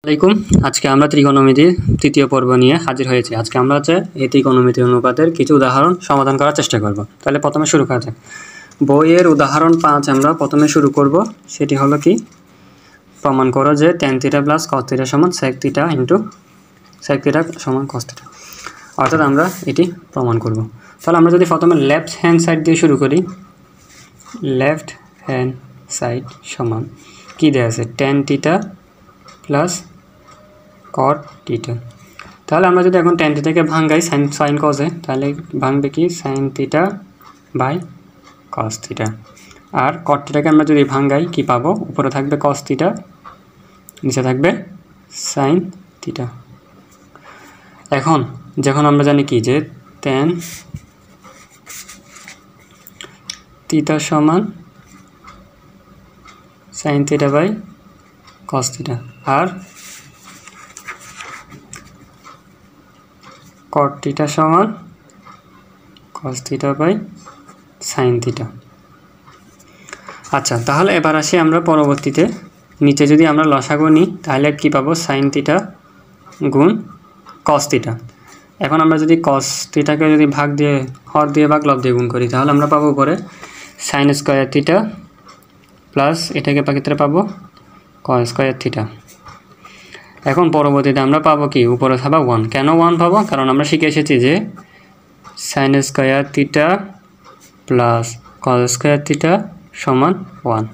আসসালামাইকুম। আজকে আমরা ত্রিকোণমিতির তৃতীয় পর্ব নিয়ে হাজির হয়েছি। আজকে আমরা এই ত্রিকোণমিতির অনুপাতের কিছু উদাহরণ সমাধান করার চেষ্টা করব। তাহলে প্রথমে শুরু করা যাক। বইয়ের উদাহরণ 5 আমরা প্রথমে শুরু করব। সেটি হলো কি, প্রমাণ করো যে tan θ প্লাস cos θ সমান sec θ ইন্টু sec θ সমান cos θ। অর্থাৎ আমরা এটি প্রমাণ করব। তাহলে আমরা যদি প্রথমে লেফট হ্যান্ড সাইড দিয়ে শুরু করি, লেফট হ্যান্ড সাইড সমান কি দেওয়া আছে, tan θ প্লাস cot θ। তাহলে আমরা যদি এখন tan θ থেকে ভাঙাই sin cos এ, তাহলে ভাঙবে কি sin θ বাই cos θ। আর cot θ কে আমরা যদি ভাঙাই কি পাবো, উপরে থাকবে cos θ, নিচে থাকবে sin θ। এখন যখন আমরা জানি কি যে tan θ সমান sin θ বাই cos θ আর cot θ সমান cos θ বাই sin θ। আচ্ছা, তাহলে এবার আসি আমরা পরবর্তীতে নিচে যদি আমরা লসাগু নিই তাহলে কি পাবো, sin θ গুণ cos θ। এখন আমরা যদি cos θ কে যদি ভাগ দিয়ে হর দিয়ে ভাগ লব দিয়ে গুণ করি তাহলে আমরা পাবো উপরে sin স্কয়ার θ প্লাস এটাকে পাকিতে পাবো cos স্কয়ার θ। এখন পরবর্তীতে আমরা পাবো কি, উপরে থাকবে 1। কেন 1 পাবো, কারণ আমরা শিখে এসেছি যে sin square θ plus cos square θ সমান 1।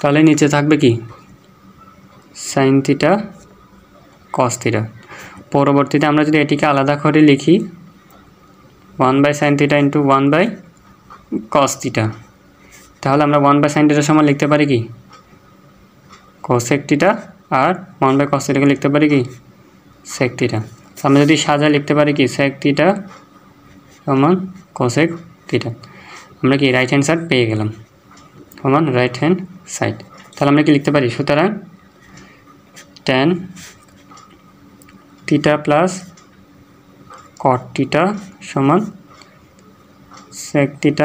তাহলে নিচে থাকবে কি sin θ cos θ। পরবর্তীতে আমরা যদি এটিকে আলাদা করে লিখি 1/sin θ ইন্টু 1/cos θ, তাহলে আমরা 1/sin θ সমান লিখতে পারি কি cosec θ আর 1/cos θ কে লিখতে পারি কি sec θ। আমরা যদি সাজা লিখতে পারি কি sec θ সমান cosec θ। আমরা কি রাইট হ্যান্ড সাইড পেয়ে গেলাম, সমান রাইট হ্যান্ড সাইড। তাহলে আমরা কি লিখতে পারি, সুতরাং tan θ প্লাস cot θ সমান sec θ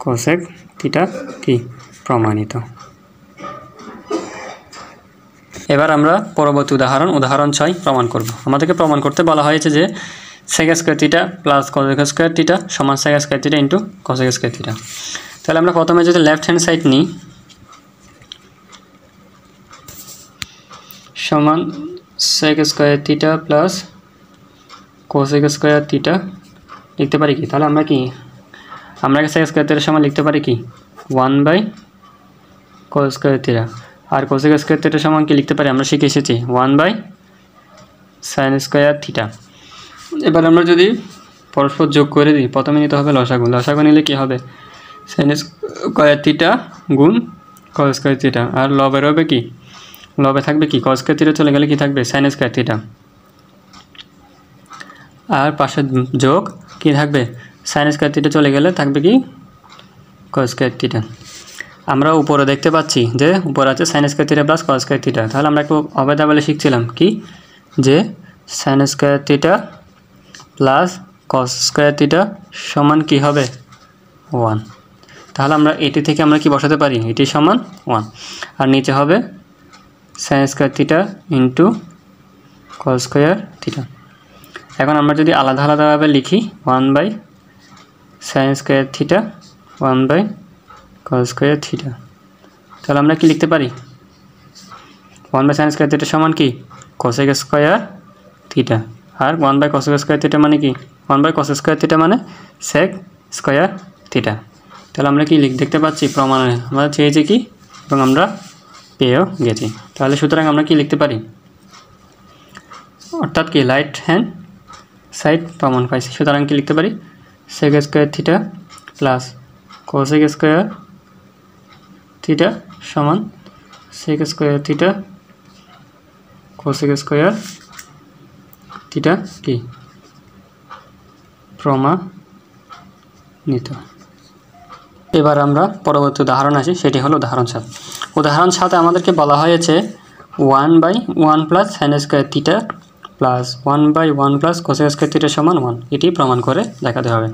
cosec θ কি প্রমাণিত। এবার আমরা পরবর্তী উদাহরণ 6 প্রমাণ করব। আমাদেরকে প্রমাণ করতে বলা হয়েছে যে sec square θ plus cosec square θ সমান sec square θ into cosec square θ। তাহলে আমরা প্রথমে যদি লেফট হ্যান্ড সাইড নিই সমান sec square θ plus cosec square θ লিখতে পারি কি, তাহলে আমরা sec স্কয়ার θ সমান লিখতে পারি কি 1/cos স্কয়ার θ আর cosec স্কয়ার θ সমান কি লিখতে পারি, আমরা শিখে এসেছি 1/sin স্কয়ার θ। এবার আমরা যদি পরস্পর যোগ করে দিই, প্রথমে নিতে হবে লসাগু। লসাগু নিলে কি হবে, sin স্কয়ার θ গুণ cos স্কয়ার θ আর লবের হবে কি, লবে থাকবে কি cos স্কয়ার θ চলে গেলে কি থাকবে sin স্কয়ার θ আর পাশে যোগ কি থাকবে sin স্কয়ার θ চলে গেলে থাকবে কি cos স্কয়ার θ। আমরা উপরে দেখতে পাচ্ছি যে উপরে আছে sin square θ plus cos square θ। তাহলে আমরা একটু অবেদাবলে শিখছিলাম কি যে sin square θ plus cos square θ সমান কি হবে 1। তাহলে আমরা এটি থেকে আমরা কি বসাতে পারি, এটি সমান 1 আর নিচে হবে sin square θ into cos square θ। এখন আমরা যদি আলাদা আলাদাভাবে লিখি 1/sin স্কয়ার θ 1/cos স্কয়ার θ, তাহলে আমরা কি লিখতে পারি 1/sin স্কয়ার θ সমান কি cosec স্কয়ার θ আর 1/cosec স্কয়ার θ মানে কি 1/cos স্কয়ার θ মানে sec স্কয়ার θ। তাহলে আমরা কি দেখতে পাচ্ছি প্রমাণে আমরা চেয়েছি কি এবং আমরা পেয়েও গেছি। তাহলে সুতরাং আমরা কি লিখতে পারি, অর্থাৎ কি রাইট হ্যান্ড সাইড প্রমাণ পাইছি। সুতরাং কি লিখতে পারি sec square θ plus cosec square θ সমান sec স্কয়ার θ cosec স্কয়ার θ কি প্রমাণিত। এবার আমরা পরবর্তী উদাহরণ আসি, সেটি হলো উদাহরণ 7। উদাহরণ 7 আমাদেরকে বলা হয়েছে 1/1 plus sin square θ plus 1/1 plus cosec square θ সমান 1, এটি প্রমাণ করে দেখাতে হবে।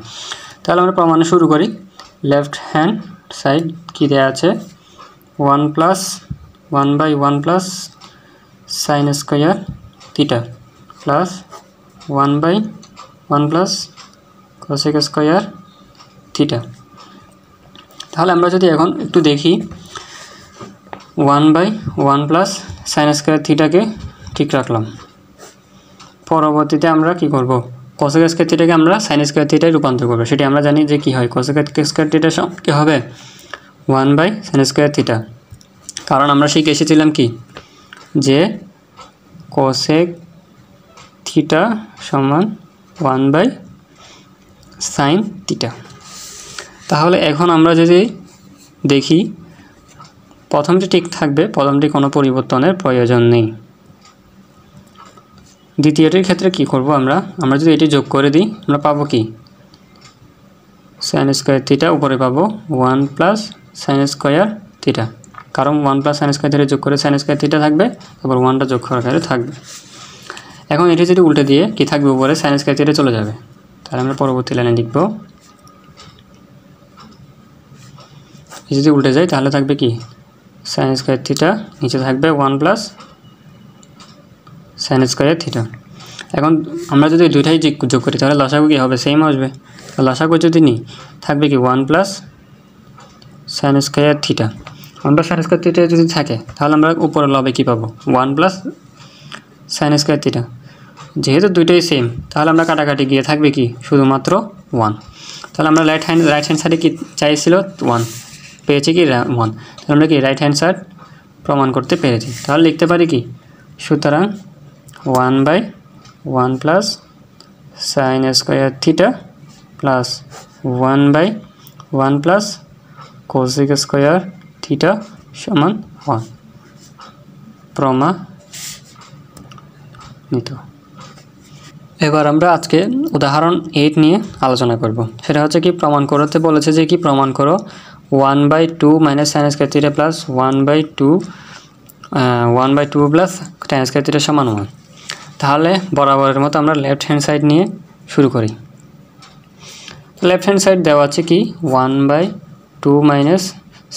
তাহলে আমরা প্রমাণ শুরু করি। লেফট হ্যান্ড সাইড কি দেয়া আছে 1 plus 1/1 plus sign square theta plus 1/1 plus cosec square theta. তাহলে আমরা যদি এখন একটু দেখি 1/1 প্লাস সাইন স্কোয়ার থিটাকে ঠিক রাখলাম। পরবর্তীতে আমরা কি করব, কোসেক স্কোয়ার থিটাকে আমরা সাইন স্কোয়ার থিটায় রূপান্তর করব। সেটি আমরা জানি যে কি হয়, কোসেক স্কোয়ার থিটা কি হবে 1/সাইন স্কোয়ার থিটা। কারণ আমরা শিখে এসেছিলাম কি যে কোসেক থিটা সমান 1/সাইন থিটা। তাহলে এখন আমরা যদি দেখি প্রথমটি ঠিক থাকবে, প্রথমটি কোনো পরিবর্তনের প্রয়োজন নেই। দ্বিতীয়টির ক্ষেত্রে কি করব, আমরা যদি এটি যোগ করে দিই আমরা পাবো কি সাইন স্কোয়ার থিটা, উপরে পাবো 1 প্লাস সাইন স্কোয়ার থিটা। কারণ 1 প্লাস সাইন স্কোয়ার থিটা যোগ করে সাইন স্কোয়ার থিটা থাকবে, তারপর 1টা যোগ করার ক্ষেত্রে থাকবে। এখন এটি যদি উল্টে দিয়ে কি থাকবে, উপরে সাইন স্কোয়ার থিটা চলে যাবে। তাহলে আমরা পরবর্তী লাইনে লিখব, যদি উল্টে যায় তাহলে থাকবে কি সাইন স্কোয়ার থিটা, নিচে থাকবে 1 প্লাস সাইন স্কোয়ার থিটা। এখন আমরা যদি দুইটাই যোগ করি তাহলে লসাগু কী হবে, সেম আসবে। লসাগু যদি নিই থাকবে কি 1 plus sign square theta. 1 plus sign square theta যদি থাকে তাহলে আমরা উপরে লবে কী পাবো 1 প্লাস সাইন স্কোয়ার থিটা। যেহেতু দুইটাই সেম তাহলে আমরা কাটাকাটি গিয়ে থাকবে কি শুধুমাত্র 1। তাহলে আমরা রাইট হ্যান্ড সাইডে কি চাইছিল 1, পেয়েছি কি 1। তাহলে আমরা কি রাইট হ্যান্ড সাইড প্রমাণ করতে পেরেছি। তাহলে লিখতে পারি কি, সুতরাং 1/1 plus sign square theta plus 1/1 plus cosec square theta সমান 1 প্রমাণিত। এবার আমরা আজকে উদাহরণ 8 নিয়ে আলোচনা করব। সেটা হচ্ছে কি, প্রমাণ করতে বলেছে যে কি প্রমাণ করো 1/2 minus sine square theta plus 1/2 plus tan square theta সমান 1। তাহলে বরাবরের মতো আমরা লেফট হ্যান্ড সাইড নিয়ে শুরু করি। লেফট হ্যান্ড সাইড দেওয়া আছে কি 1/2 minus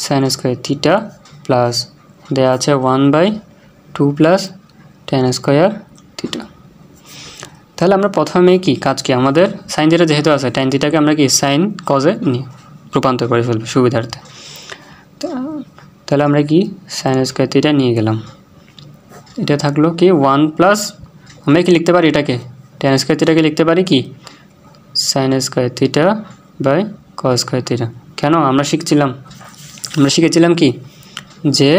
sine square theta plus দেওয়া আছে 1/2 প্লাস tan স্কোয়ার থিটা। তাহলে আমরা প্রথমে কি কাজ কি, আমাদের সাইন থিটা যেহেতু আছে tan থিটাকে আমরা কি সাইন কজে নিয়ে রূপান্তর করে ফেলবো সুবিধার্থে। তাহলে আমরা কি সাইন স্কোয়ার থিটা নিয়ে গেলাম, এটা থাকলো কি 1 প্লাস, আমরা কি লিখতে পারি এটাকে tan স্কোয়ার থিটাকে লিখতে পারি কি sine square theta by cos square theta. কেন, আমরা শিখেছিলাম কি যে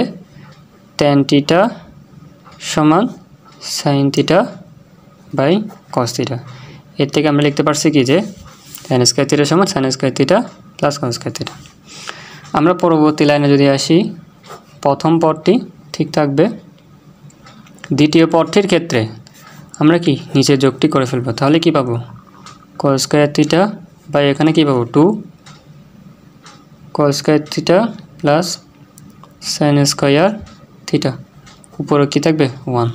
tan থিটা সমান sine theta by cos theta. এর থেকে আমরা লিখতে পারছি কি যে tan স্কোয়ার থিটা সমান sine square theta plus cos square theta. আমরা পরবর্তী লাইনে যদি আসি, প্রথম পদটি ঠিক থাকবে, দ্বিতীয় পদটির ক্ষেত্রে আমরা কি নিচে যোগটি করে ফেলবো। তাহলে কি পাবো কস স্কোয়ার থিটা বাই এখানে কি পাবো 2 কস square theta plus sign square theta, উপরে কি থাকবে 1।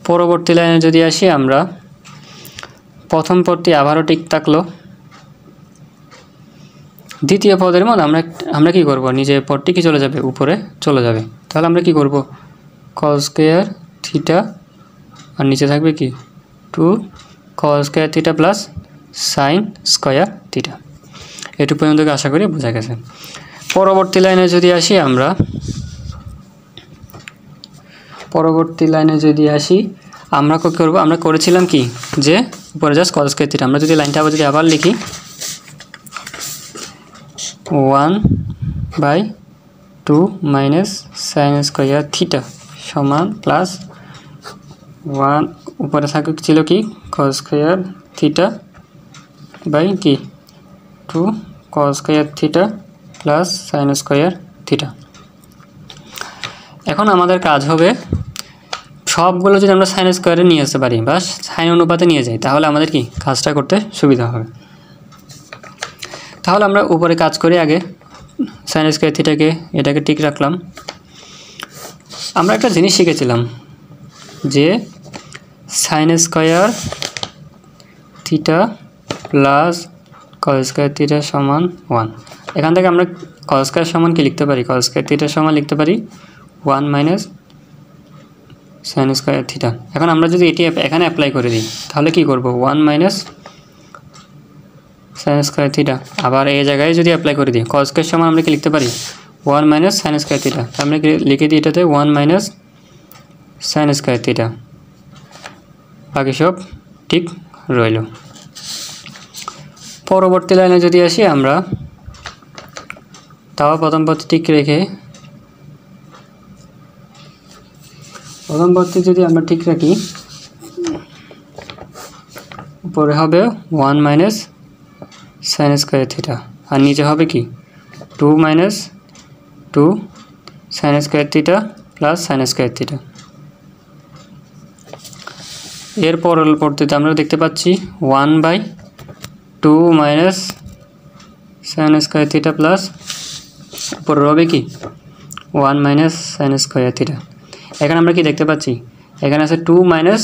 পরবর্তী লাইনে যদি আসি, আমরা প্রথম পদটি আবারও ঠিক থাকলো, দ্বিতীয় পদের মধ্যে আমরা কি করব, নিচের পদটি কি চলে যাবে, উপরে চলে যাবে। তাহলে আমরা কি করব কস স্কোয়ার থিটা আর নিচে থাকবে কি 2 কস square theta plus sign square theta. এটুকু পর্যন্ত আশা করি বোঝা গেছে। পরবর্তী লাইনে যদি আসি, আমরা কি করব, আমরা করেছিলাম কি যে উপরে জাস্ট কস স্কোয়ার থিটা। আমরা যদি লাইনটা আবার লিখি 1/2 মাইনাস সাইন স্কোয়ার থিটা সমান প্লাস 1, উপরে থাকে ছিল কি কস স্কোয়ার থিটা বাই কি 2 কস square theta plus sign square theta. এখন আমাদের কাজ হবে সবগুলো যদি আমরা সাইন স্কোয়ারে নিয়ে আসতে পারি বা সাইন অনুপাতে নিয়ে যাই, তাহলে আমাদের কি কাজটা করতে সুবিধা হবে। তাহলে আমরা উপরে কাজ করি, আগে সাইন স্কোয়ার থিটাকে এটাকে ঠিক রাখলাম। আমরা একটা জিনিস শিখেছিলাম যে sign square theta plus cos square theta সমান 1। এখান থেকে আমরা কস স্কোয়ার সমান কি লিখতে পারি, কস স্কোয়ার থিটা সমান লিখতে পারি 1 মাইনাস সাইন স্কয়ার থিটা। এখন আমরা যদি এটি এখানে অ্যাপ্লাই করে দিই তাহলে কি করব, 1 মাইনাস সাইন স্কয়ার থিটা। আবার এই জায়গায় যদি অ্যাপ্লাই করে দিই কস এর সমান আমরা কি লিখতে পারি 1 মাইনাস সাইন স্কয়ার থিটা। আমরা কি লিখে দিই এটাতে 1 মাইনাস সাইন স্কয়ার থিটা। বাকি সব ঠিক রইল। পরবর্তী লাইনে যদি আসি আমরা, তাও প্রথম পদটি ঠিক রেখে প্রথম পদটি যদি আমরা ঠিক রাখি উপরে হবে 1 মাইনাস সাইন স্কয়ার থিটা আর নিচে হবে কি 2 minus 2 sine square theta plus sine square theta. এর পরবর্তীতে আমরা দেখতে পাচ্ছি 1/2 minus sine square theta plus উপরে হবে কি 1 মাইনাস সাইন স্কয়ার থিটা। এখানে আমরা কি দেখতে পাচ্ছি, এখানে আছে 2 minus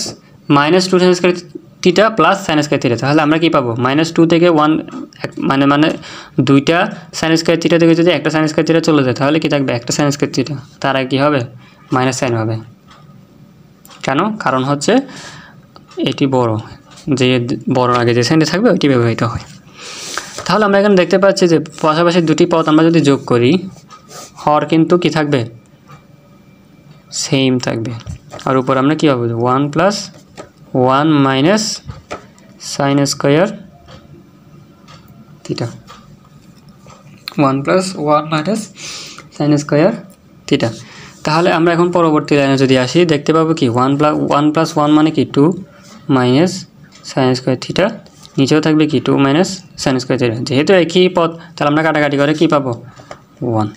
-2 sine square theta plus sine square theta. তাহলে আমরা কি পাবো, -2 থেকে 1 মানে দুইটা সাইন স্কয়ার থিটা থেকে যদি একটা সাইন স্কয়ার থিটা চলে যায় তাহলে কি থাকবে, একটা সাইন স্কয়ার থিটা, তার আগে কি হবে মাইনাস সাইন হবে। কেন, কারণ হচ্ছে এটি বড়, যে বড় আগে যে সাইনটা থাকবে ওইটি ব্যবহৃত হয়। তাহলে আমরা এখানে দেখতে পাচ্ছি যে পাশাপাশি দুটি পদ আমরা যদি যোগ করি হর কিন্তু কি থাকবে, সেম থাকবে। আর উপর আমরা কী পাবো 1 + 1 minus sine square theta, 1 + 1 minus sine square theta. তাহলে আমরা এখন পরবর্তী লাইনে যদি আসি দেখতে পাবো কি 1 + 1 মানে কি 2 মাইনাস সাইন স্কয়ার থিটা, নিচেও থাকবে কি 2 মাইনাস সাইন স্কয়ার থিটা। যেহেতু একই পদ তাহলে আমরা কাটাকাটি করে কি পাবো 1।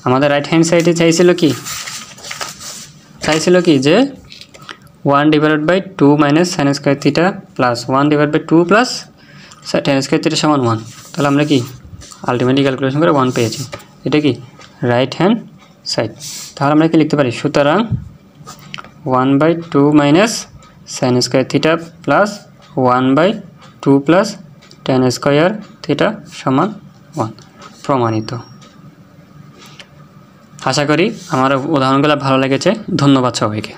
আমাদের রাইট হ্যান্ড সাইডে চাইছিল কি যে 1/2 minus sine square theta plus 1/2 plus sine square theta সমান 1। তাহলে আমরা কি আলটিমেটলি ক্যালকুলেশন করে 1 পেয়েছি। এটা কি রাইট হ্যান্ড সাইড। তাহলে আমরা কি লিখতে পারি, সুতরাং 1/2 minus sine square theta plus 1/2 plus tan square theta সমান 1 প্রমাণিত। আশা করি আমার উদাহরণগুলো ভালো লেগেছে। ধন্যবাদ সবাইকে।